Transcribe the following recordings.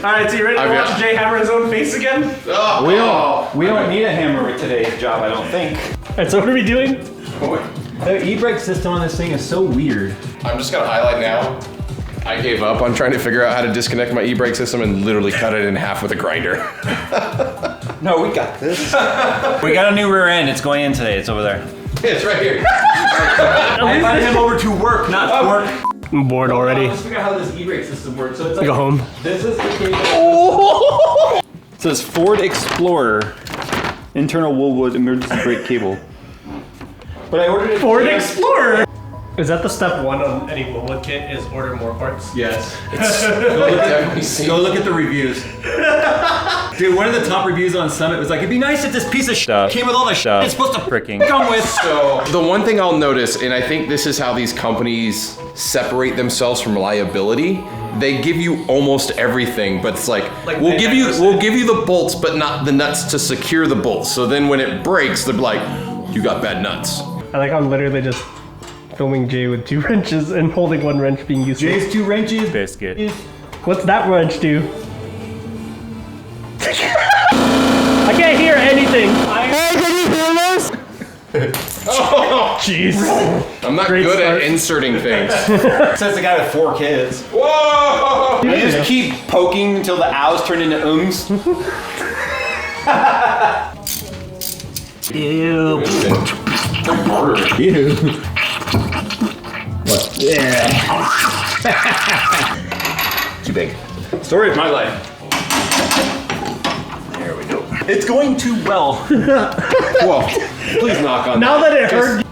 Alright, so you ready to watch Jay hammer his own face again? We don't need a hammer with today's job, I don't think. Alright, so what are we doing? The e-brake system on this thing is so weird. I'm just gonna highlight now. I gave up on trying to figure out how to disconnect my e-brake system and literally cut it in half with a grinder. No, we got this. We got a new rear end. It's going in today. It's over there. Yeah, it's right here. I invited him over to work, not work. I'm bored already. Let's figure out how this e-brake system works. So it's Go home. This is the cable. It says Ford Explorer, internal Woolwood emergency brake cable. But I ordered it. Ford Explorer. Is that the step one on any Woolwood kit? Is order more parts? Yes. Go look at the reviews. Dude, one of the top reviews on Summit was like, it'd be nice if this piece of shit came with all the shit it's supposed to freaking come with. So the one thing I'll notice, and I think this is how these companies separate themselves from liability, they give you almost everything, but it's like we'll give you the bolts, but not the nuts to secure the bolts. So then when it breaks, they're like, you got bad nuts. I like I'm literally just filming Jay with 2 wrenches and holding 1 wrench being used. Jay's 2 wrenches. Biscuit. What's that wrench do? I can't hear anything. Hey, can you hear this? Oh, jeez. I'm not good at inserting things. Says the guy with 4 kids. Whoa! You just keep poking until the owls turn into ums. Ew. Ew. What? Yeah. Too big. Story of my life. There we go. It's going too well. Whoa. Please knock on now that it hurt.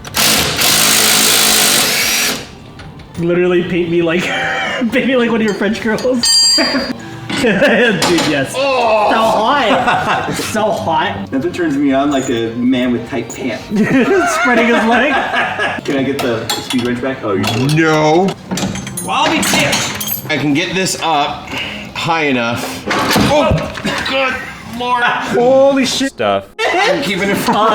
Literally paint me like one of your French girls. Dude, yes. Oh. So hot. It's so hot. That's what turns me on, like a man with tight pants. Spreading his leg. Can I get the speed wrench back? Oh, you No. Well, I'll be damned. I can get this up high enough. Oh, good Lord. Holy shit. Stuff. I'm keeping it from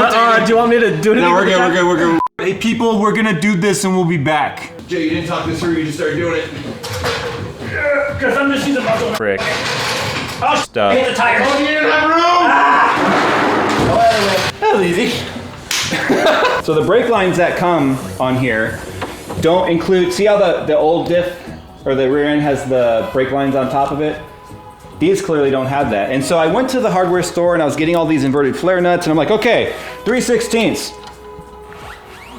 do you want me to do it? No, we're good. Hey, people, we're gonna do this and we'll be back. Jay, you didn't talk this through, you just started doing it. Because I'm just using muscle. Frick. Oh, Stuff. hit the tire. Oh, you didn't have room! That was easy. So the brake lines that come on here don't include, see how the old diff or the rear end has the brake lines on top of it? These clearly don't have that. And so I went to the hardware store and I was getting all these inverted flare nuts and I'm like, okay, 3/16.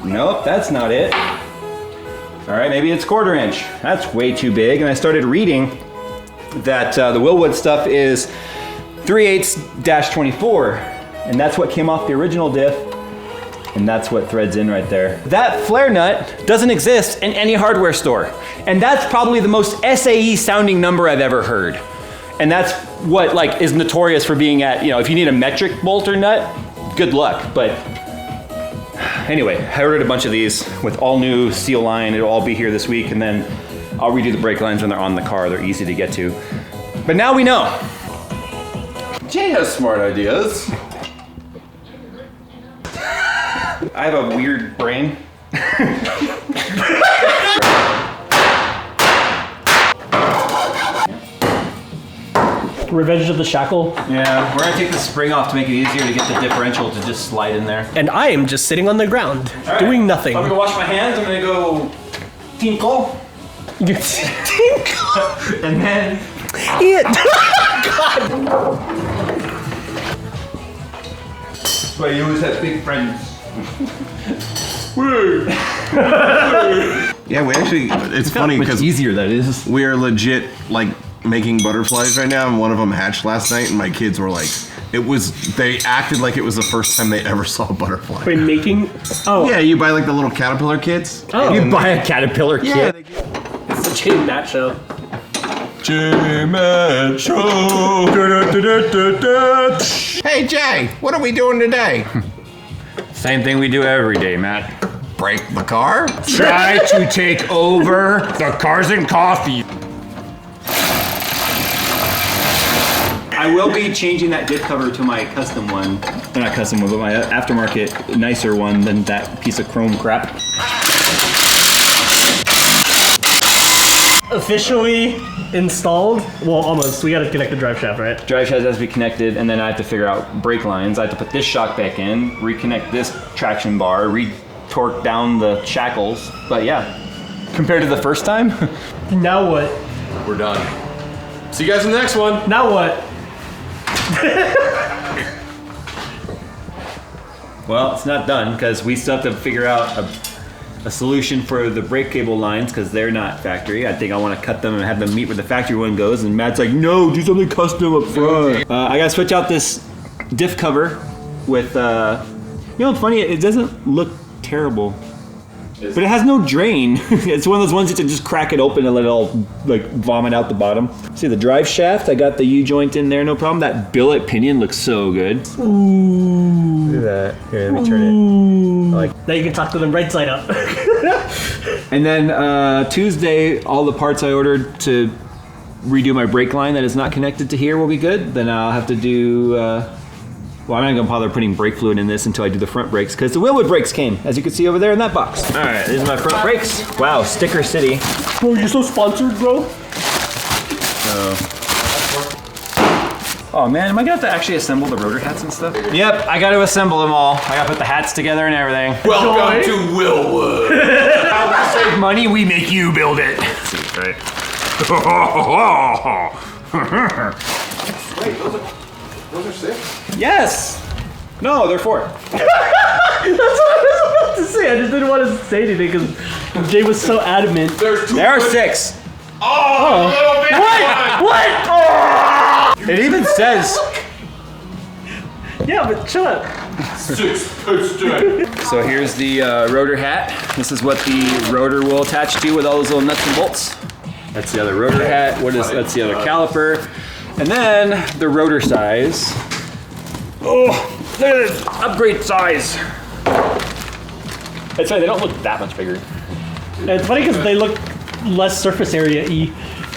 Nope, that's not it. All right, maybe it's 1/4 inch. That's way too big. And I started reading that the Willwood stuff is 3/8-24. And that's what came off the original diff. And that's what threads in right there. That flare nut doesn't exist in any hardware store. And that's probably the most SAE sounding number I've ever heard. And that's what like is notorious for being at, if you need a metric bolt or nut, good luck. But anyway, I ordered a bunch of these with all new seal line. It'll all be here this week. And then I'll redo the brake lines when they're on the car. They're easy to get to. But now we know. Jay has smart ideas. I have a weird brain. Revenge of the Shackle. Yeah, we're gonna take the spring off to make it easier to get the differential to just slide in there. And I am just sitting on the ground, doing nothing. I'm gonna wash my hands, I'm gonna go tinkle. Tinkle. And then Eat. God. But you always have big friends. Yeah, we actually, it's funny because easier that is. we are legit like making butterflies right now, and one of them hatched last night, and my kids were like, they acted like it was the first time they ever saw a butterfly. Wait, making? Oh. Yeah, you buy like the little caterpillar kits. Oh. You buy a caterpillar kit. It's the Jay Matt Show. Jay Matt Show. Hey Jay, what are we doing today? Same thing we do every day, Matt. Break the car? Try to take over the Cars and Coffee. I will be changing that dip cover to my custom one. Not custom one, but my aftermarket, nicer one than that piece of chrome crap. officially installed. Well, almost. We gotta connect the drive shaft, right? Drive shaft has to be connected, and then I have to figure out brake lines. I have to put this shock back in, reconnect this traction bar, re-torque down the shackles. But yeah, compared to the first time. Now what? We're done. See you guys in the next one. Now what? Well, it's not done because we still have to figure out a solution for the brake cable lines because they're not factory. I think I want to cut them and have them meet where the factory one goes. And Matt's like, no, do something custom up front. I gotta switch out this diff cover with, you know what's funny? It doesn't look terrible. But it has no drain. It's one of those ones you have to just crack it open and let it all like vomit out the bottom. See the drive shaft? I got the U-joint in there, no problem. That billet pinion looks so good. Ooh. Look at that. Here, let me turn it. Now you can talk to them right side up. And then Tuesday, all the parts I ordered to redo my brake line that is not connected to here will be good. Then I'll have to do, well, I'm not gonna bother putting brake fluid in this until I do the front brakes because the Wilwood brakes came, as you can see over there in that box. All right, these are my front brakes. Wow, Sticker City. Bro, you're so sponsored, bro. Oh man, am I gonna have to actually assemble the rotor hats and stuff? Yep, I gotta assemble them all. I gotta put the hats together and everything. Welcome to Willwood. How we save money, we make you build it. Let's see, right? Wait, those are 6? Yes! No, they're 4. That's what I was about to say. I just didn't want to say anything because Jay was so adamant. There's 2. There are 6. Oh, little bit. What? Oh! It even says. Yeah, but shut up. 6 piston. So here's the rotor hat. This is what the rotor will attach to with all those little nuts and bolts. That's the other rotor hat. That's the other caliper. And then the rotor size. Oh, look at this upgrade size. That's right, they don't look that much bigger. It's funny because they look less surface area-y.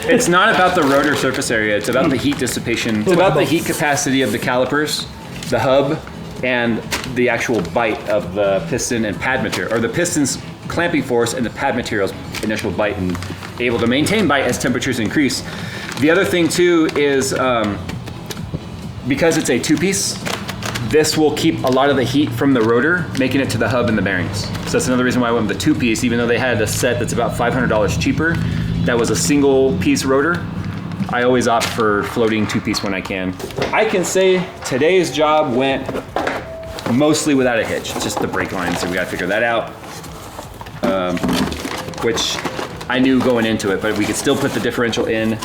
It's not about the rotor surface area, it's about the heat dissipation. It's about the heat capacity of the calipers, the hub, and the actual bite of the piston and pad material, or the piston's clamping force and the pad material's initial bite, and able to maintain bite as temperatures increase. The other thing too is, because it's a 2-piece, this will keep a lot of the heat from the rotor, making it to the hub and the bearings. So that's another reason why I went with the 2-piece, even though they had a set that's about $500 cheaper. That was a single piece rotor. I always opt for floating 2-piece when I can. I can say today's job went mostly without a hitch. It's just the brake lines, so we gotta figure that out. Which I knew going into it, but we could still put the differential in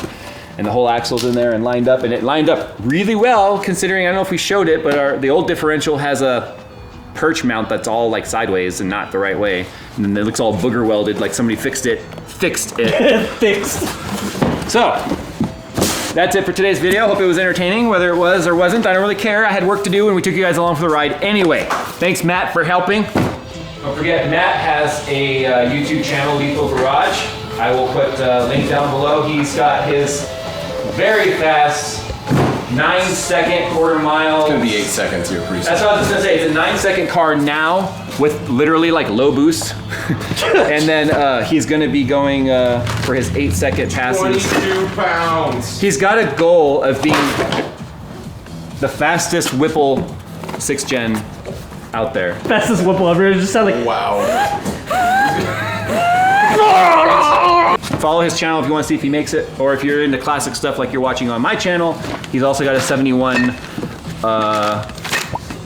and the whole axle's in there and lined up, and it lined up really well considering, I don't know if we showed it, but the old differential has a perch mount that's all like sideways and not the right way. And then it looks all booger welded like somebody fixed it. Fixed. So, that's it for today's video. Hope it was entertaining, whether it was or wasn't. I don't really care. I had work to do and we took you guys along for the ride anyway. Thanks, Matt, for helping. Don't forget, Matt has a YouTube channel, Lethal Garage. I will put a link down below. He's got his very fast 9-second quarter-mile. It's gonna be 8 seconds here pretty soon. That's what I was just gonna say. It's a 9-second car now with literally like low boost. And then he's gonna be going for his 8-second passes. 22 pounds. He's got a goal of being the fastest Whipple 6th gen out there. Fastest Whipple ever. It just sounded like. Wow. Follow his channel if you want to see if he makes it, or if you're into classic stuff like you're watching on my channel. He's also got a 71,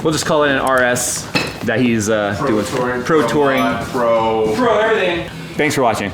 we'll just call it an RS that he's doing. Pro touring. Pro Pro everything. Thanks for watching.